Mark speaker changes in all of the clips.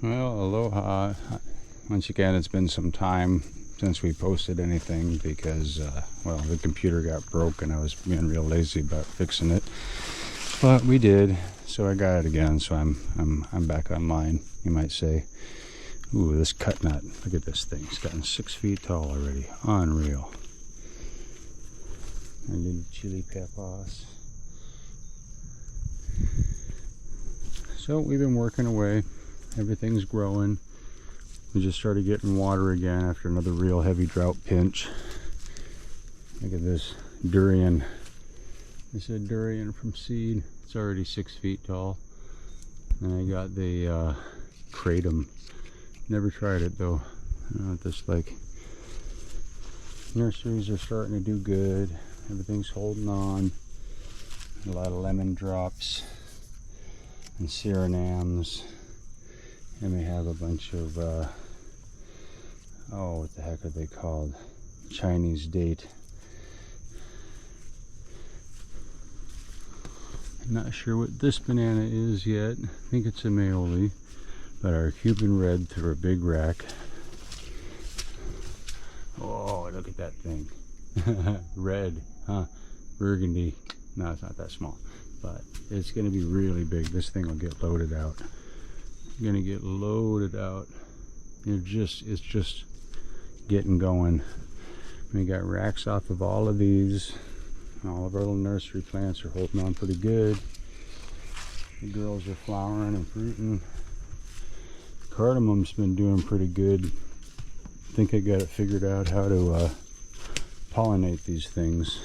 Speaker 1: Well, aloha. Once again, it's been some time since we posted anything because, well, the computer got broke and I was being real lazy about fixing it. But we did, so I got it again. So I'm back online, you might say. Ooh, this cut nut! Look at this thing. It's gotten 6 feet tall already. Unreal. Our little chili peppers. So we've been working away. Everything's growing. We just started getting water again after another real heavy drought pinch. Look at this durian. This is a durian from seed. It's already 6 feet tall. And I got the kratom. Never tried it though. I don't know what this like. Nurseries are starting to do good. Everything's holding on. A lot of lemon drops and Surinams. And we have a bunch of, oh, what the heck are they called? Chinese date. I'm not sure what this banana is yet. I think it's a Maoli. But our Cuban red through a big rack. Oh, look at that thing. Red, huh? Burgundy. No, it's not that small. But it's going to be really big. This thing will get loaded out. Gonna get loaded out. It's just getting going. We got racks off of all of these. All of our little nursery plants are holding on pretty good. The girls are flowering and fruiting. Cardamom's been doing pretty good. I think I got it figured out how to pollinate these things.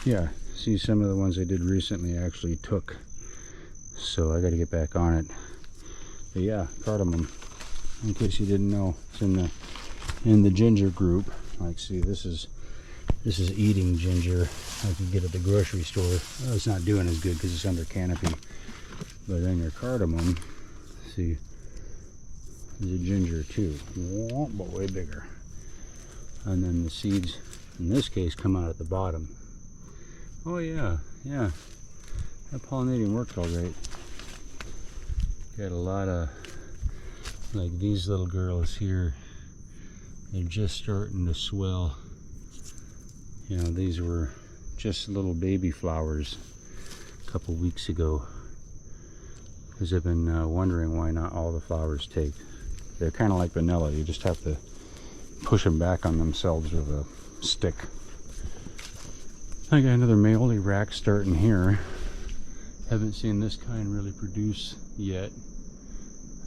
Speaker 1: Yeah, see, some of the ones I did recently actually took, so I got to get back on it. But yeah, cardamom, in case you didn't know, it's in the ginger group. Like, see, this is eating ginger. I can get at the grocery store. Oh, it's not doing as good because it's under canopy. But then your cardamom, see, is a ginger too, but way bigger. And then the seeds, in this case, come out at the bottom. Oh yeah, that pollinating worked all right. Got a lot of, like these little girls here, they're just starting to swell. You know, these were just little baby flowers a couple weeks ago, because I've been wondering why not all the flowers take. They're kind of like vanilla, you just have to push them back on themselves with a stick. I got another Maoli rack starting here. Haven't seen this kind really produce yet.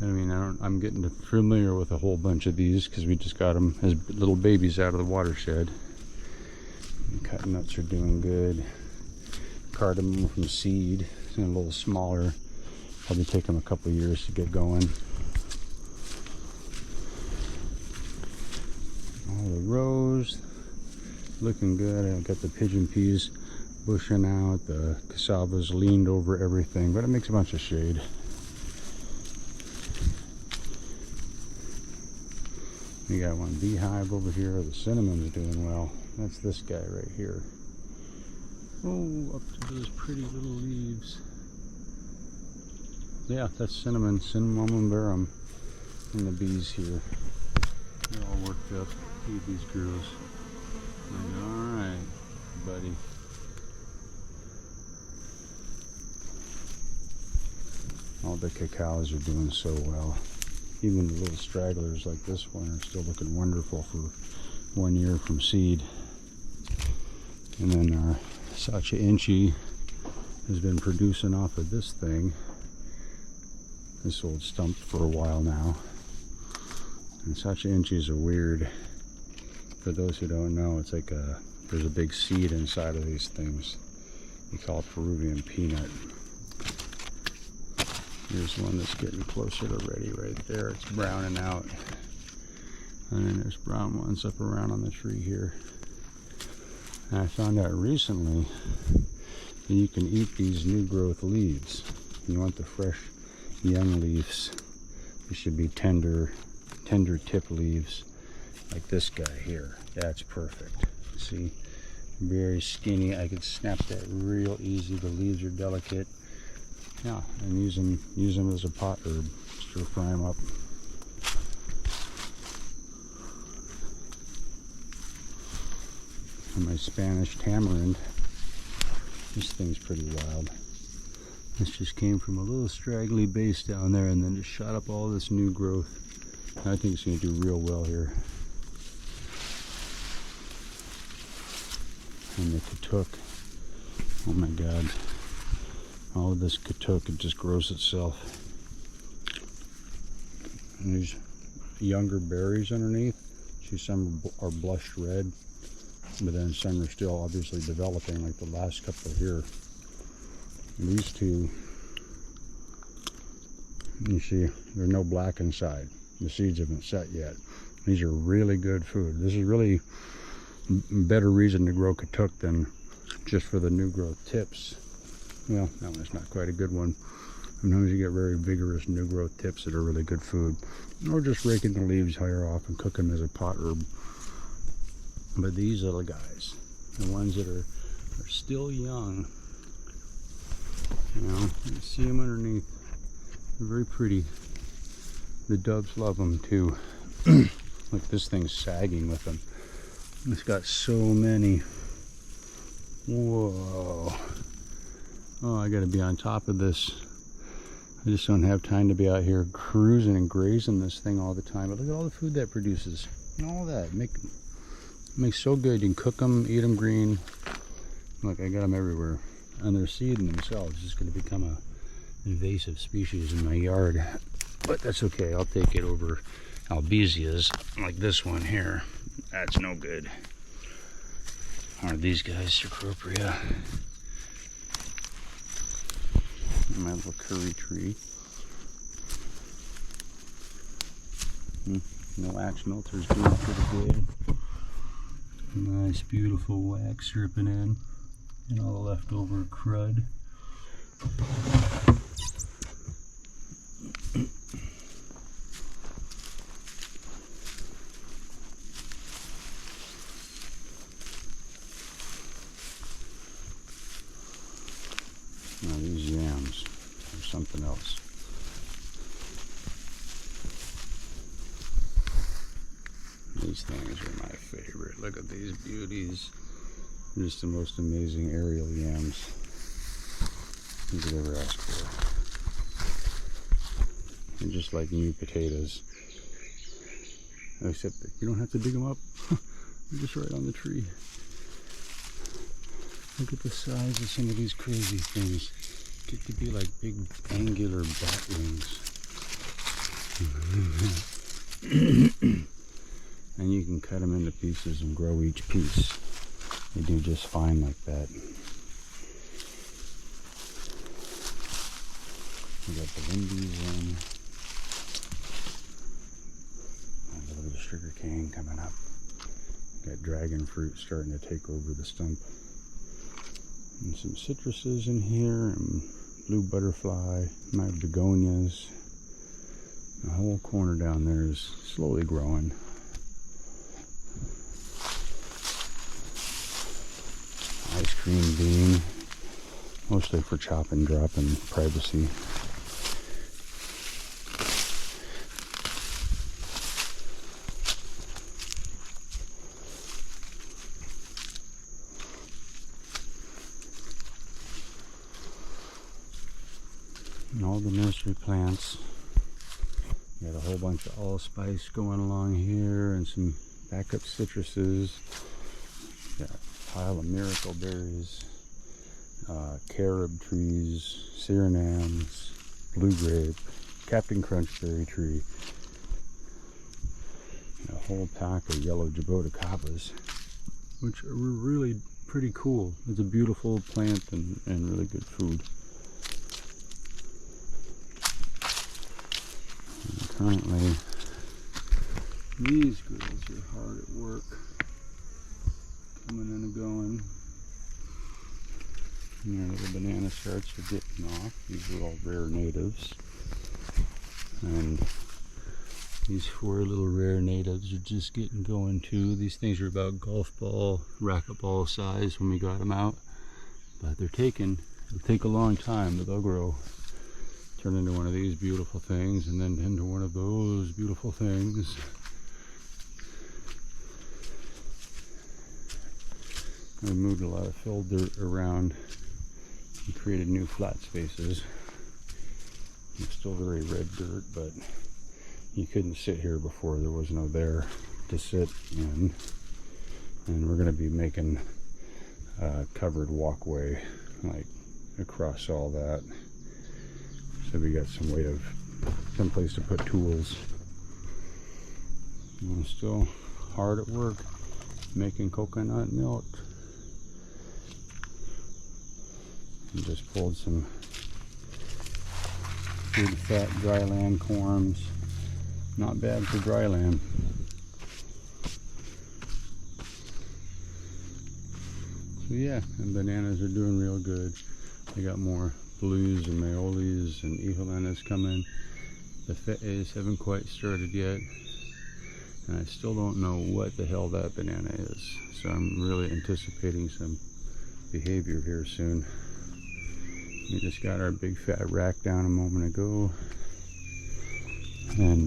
Speaker 1: I mean, I'm getting familiar with a whole bunch of these because we just got them as little babies out of the watershed. The cut nuts are doing good. Cardamom from seed, it's a little smaller. Probably take them a couple years to get going. All the rows looking good. I got the pigeon peas bushing out. The cassava's leaned over everything, but it makes a bunch of shade. We got one beehive over here. The cinnamon's doing well. That's this guy right here. Oh, up to those pretty little leaves. Yeah, that's cinnamon verum. And the bees here. They're all worked up. Feed these girls. Like, alright, buddy. All the cacaos are doing so well. Even the little stragglers like this one are still looking wonderful for 1 year from seed. And then our Sacha Inchi has been producing off of this thing. This old stump for a while now. And Sacha Inchis are weird. For those who don't know, it's like there's a big seed inside of these things. We call it Peruvian peanut. Here's one that's getting closer to ready right there. It's browning out. And then there's brown ones up around on the tree here. And I found out recently that you can eat these new growth leaves. You want the fresh young leaves. They should be tender tip leaves like this guy here. That's perfect. See? Very skinny. I could snap that real easy. The leaves are delicate. Yeah, and use them as a pot herb. Stir fry them up. And my Spanish tamarind. This thing's pretty wild. This just came from a little straggly base down there and then just shot up all this new growth. I think it's going to do real well here. And the katuk. Oh my god. All of this katuk, it just grows itself. And there's younger berries underneath. See, some are blushed red, but then some are still obviously developing, like the last couple here. And these two, you see, there's no black inside. The seeds haven't set yet. These are really good food. This is really a better reason to grow katuk than just for the new growth tips. Well, that one's not quite a good one. Sometimes you get very vigorous new growth tips that are really good food. Or just raking the leaves higher off and cook them as a pot herb. But these little guys, the ones that are still young, you know, you see them underneath. They're very pretty. The doves love them too. Look, this thing's sagging with them. It's got so many. Whoa. Oh, I gotta be on top of this. I just don't have time to be out here cruising and grazing this thing all the time. But look at all the food that produces. And all that. Makes so good. You can cook them, eat them green. Look, I got them everywhere. And they're seeding themselves. It's going to become a invasive species in my yard. But that's okay. I'll take it over albesias like this one here. That's no good. Or these guys, Cecropia. My little curry tree. No axe melter's doing pretty good. Nice, beautiful wax dripping in. And all the leftover crud. Now these yams are something else. These things are my favorite. Look at these beauties. Just the most amazing aerial yams you could ever ask for. And just like new potatoes. Except that you don't have to dig them up. They're just right on the tree. Look at the size of some of these crazy things. Get to be like big angular bat wings. And you can cut them into pieces and grow each piece. They do just fine like that. We got the windies in. A little sugar cane coming up. Got dragon fruit starting to take over the stump. And some citruses in here, and blue butterfly, my begonias. The whole corner down there is slowly growing. Ice cream bean, mostly for chop and drop and privacy. And all the nursery plants. Got a whole bunch of allspice going along here and some backup citruses. Got a pile of miracle berries, carob trees, surinams, blue grape, Captain Crunch berry tree, and a whole pack of yellow jaboticabas, which are really pretty cool. It's a beautiful plant and really good food. Currently, these girls are hard at work, coming in and going. And their little banana starts are getting off. These are all rare natives. And these 4 little rare natives are just getting going too. These things are about golf ball, racquetball size when we got them out. But they'll take a long time, but they'll grow. Turn into one of these beautiful things and then into one of those beautiful things. We moved a lot of fill dirt around and created new flat spaces. It's still very red dirt, but you couldn't sit here before. There was no there to sit in. And we're going to be making a covered walkway like across all that. So we got some place to put tools. And we're still hard at work making coconut milk. And just pulled some good fat dryland corms. Not bad for dryland. So yeah, and bananas are doing real good. I got more blues and mayolis and ejolenas coming. The fe'es haven't quite started yet. And I still don't know what the hell that banana is. So I'm really anticipating some behavior here soon. We just got our big fat rack down a moment ago. And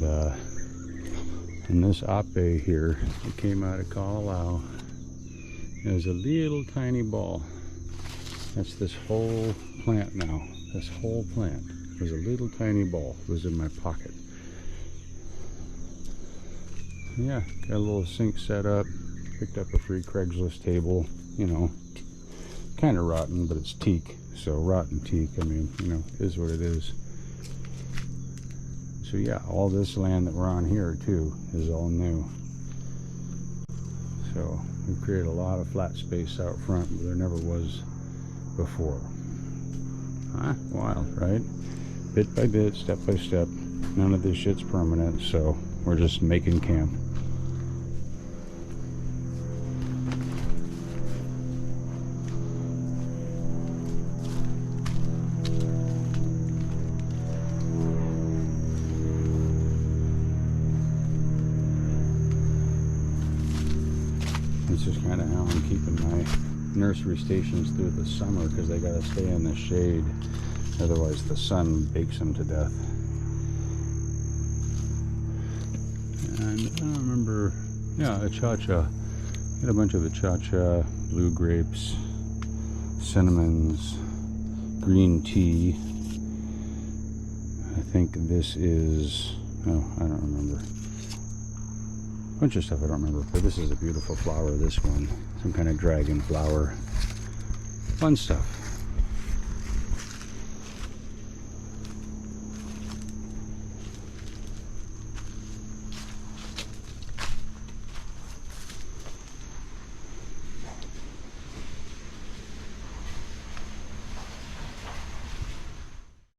Speaker 1: this ape here, it came out of Kauai. It was a little tiny ball. That's this whole plant now. This whole plant was a little tiny ball. It was in my pocket. Yeah, got a little sink set up. Picked up a free Craigslist table. You know, kind of rotten, but it's teak. So rotten teak, I mean, you know, is what it is. So yeah, all this land that we're on here too is all new. So we've created a lot of flat space out front where there never was before. Huh? Wild, right? Bit by bit, step by step. None of this shit's permanent, so we're just making camp. This is kind of how I'm keeping my nursery stations through the summer, because they got to stay in the shade, otherwise the sun bakes them to death. And I don't remember, yeah, achacha. Got a bunch of achacha, blue grapes, cinnamons, green tea. I think this is, oh, I don't remember. Bunch of stuff I don't remember, but this is a beautiful flower, this one. Some kind of dragon flower. Fun stuff.